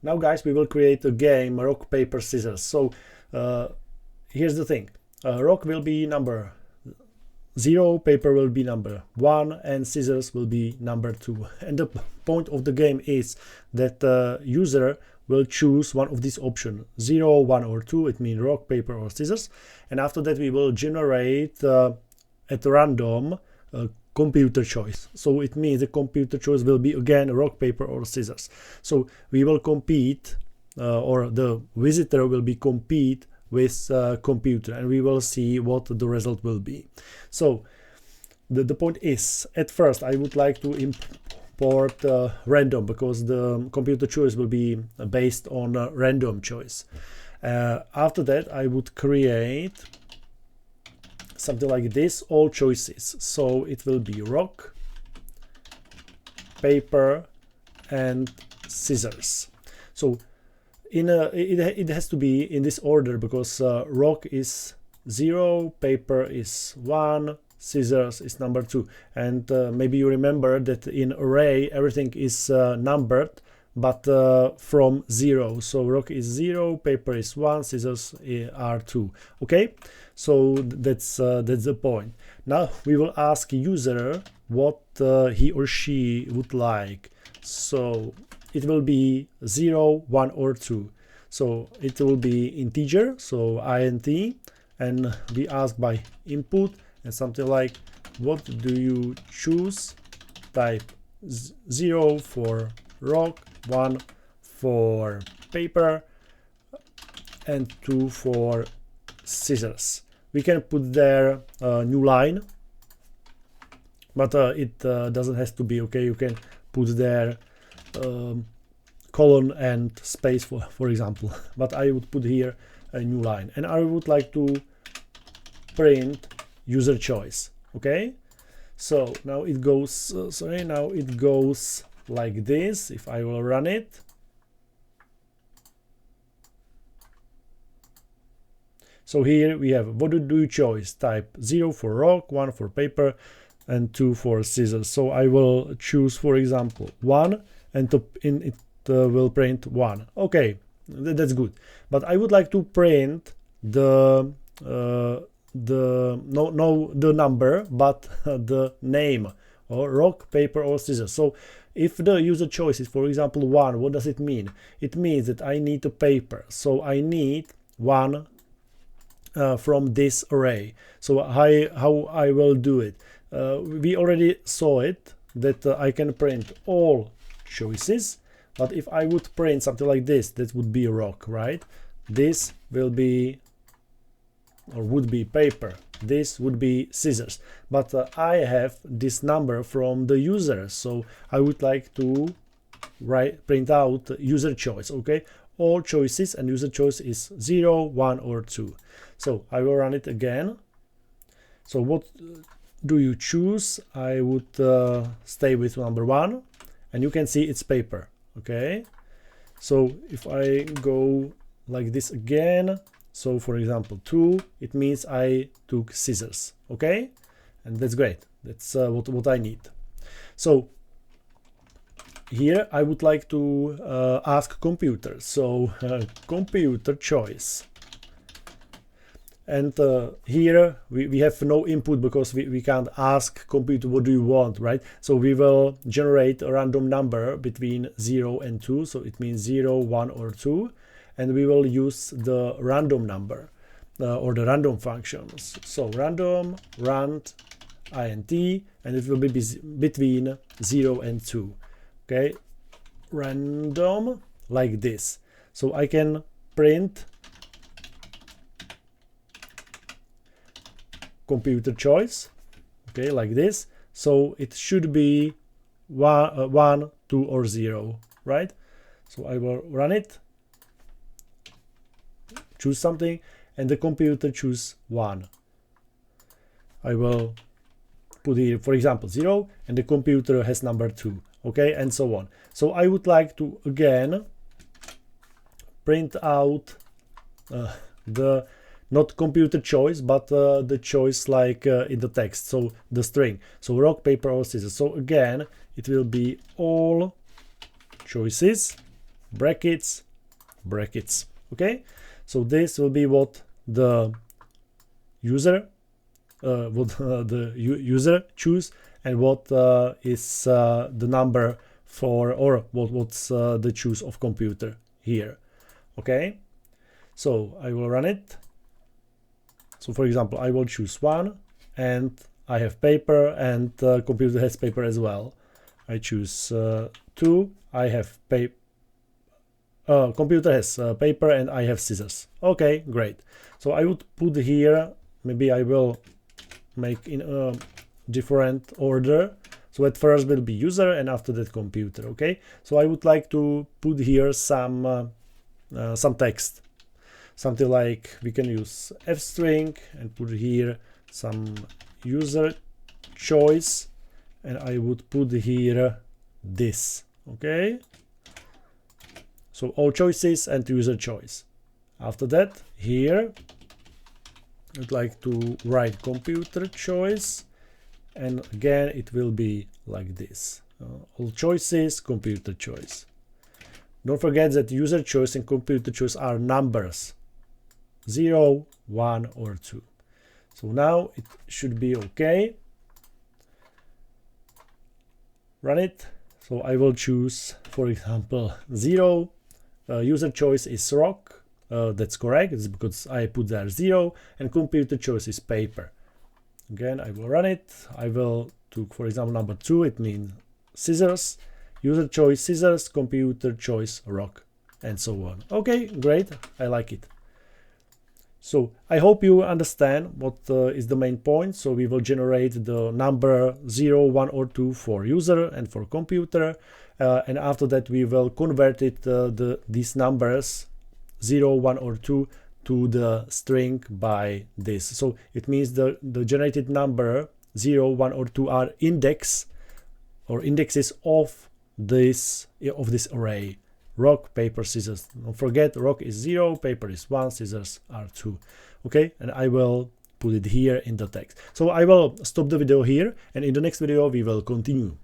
Now guys, we will create a game rock, paper, scissors. So here's the thing. Rock will be number 0, paper will be number 1, and scissors will be number 2. And the point of the game is that the user will choose one of these options, 0, 1 or 2. It means rock, paper or scissors. And after that we will generate at random computer choice. So it means the computer choice will be again rock, paper or scissors. So we will compete or the visitor will be compete with computer, and we will see what the result will be. So the point is, at first I would like to import random, because the computer choice will be based on a random choice. After that I would create something like this, all choices. So it will be rock, paper and scissors. So it has to be in this order, because rock is 0, paper is 1, scissors is number 2. And maybe you remember that in array everything is numbered, but from 0. So rock is 0, paper is 1, scissors are 2. Okay, so that's the point. Now we will ask user what he or she would like. So it will be 0, 1 or 2. So it will be integer, so int, and we ask by input and something like, what do you choose? Type 0 for rock, 1 for paper and 2 for scissors. We can put there a new line, but it doesn't have to be. Okay, you can put there colon and space for example, but I would put here a new line, and I would like to print user choice. Okay, so now it goes now it goes like this. If I will run it, so here we have, what do you choose? Type 0 for rock, 1 for paper and 2 for scissors. So I will choose, for example, 1, and it will print 1. Okay, that's good. But I would like to print the number, but the name, or rock, paper or scissors. So if the user choice is, for example, 1, what does it mean? It means that I need a paper, so I need 1 from this array. So how I will do it? We already saw it, that I can print all choices, but if I would print something like this, that would be rock, right? This will be, or would be, paper. This would be scissors. But I have this number from the user, so I would like to print out user choice. Okay, all choices, and user choice is 0, 1 or 2. So I will run it again. So what do you choose? I would stay with number 1, and you can see it's paper. Okay, so if I go like this again, so for example 2, it means I took scissors. Okay, and that's great. That's what I need. So here I would like to ask computer. So computer choice. And here we have no input, because we can't ask computer what do you want, right? So we will generate a random number between 0 and 2. So it means 0, 1 or 2. And we will use the random number or the random functions. So random, rand, int, and it will be between 0 and 2. Okay, random, like this. So I can print computer choice, okay, like this. So it should be 1, 2 or 0, right? So I will run it, choose something, and the computer choose 1. I will put here, for example, 0, and the computer has number 2. Okay, and so on. So I would like to again print out the not computer choice, but the choice like in the text, so the string. So rock, paper or scissors. So again it will be all choices, brackets, brackets. Okay, so this will be what the user user choose, and what is the number for, or what's the choose of computer here. Okay, so I will run it. So for example, I will choose 1, and I have paper, and computer has paper as well. I choose 2, I have paper. Computer has paper, and I have scissors. Okay, great. So I would put here, maybe I will make in a different order. So at first will be user, and after that computer. Okay, so I would like to put here some text, something like, we can use f string and put here some user choice, and I would put here this. Okay, so all choices and user choice. After that, here I'd like to write computer choice, and again it will be like this, all choices, computer choice. Don't forget that user choice and computer choice are numbers, 0, 1 or 2. So now it should be okay. Run it. So I will choose, for example, 0. User choice is rock. That's correct. It's because I put there 0, and computer choice is paper. Again, I will run it. I will took, for example, number 2. It means scissors. User choice scissors, computer choice rock, and so on. Okay, great. I like it. So I hope you understand what is the main point. So we will generate the number 0, 1 or 2 for user and for computer, and after that we will convert it these numbers 0, 1 or 2 to the string by this. So it means the generated number 0, 1 or 2 are index or indexes of this array. Rock, paper, scissors. Don't forget, rock is 0, paper is 1, scissors are 2. Okay, and I will put it here in the text. So I will stop the video here, and in the next video we will continue.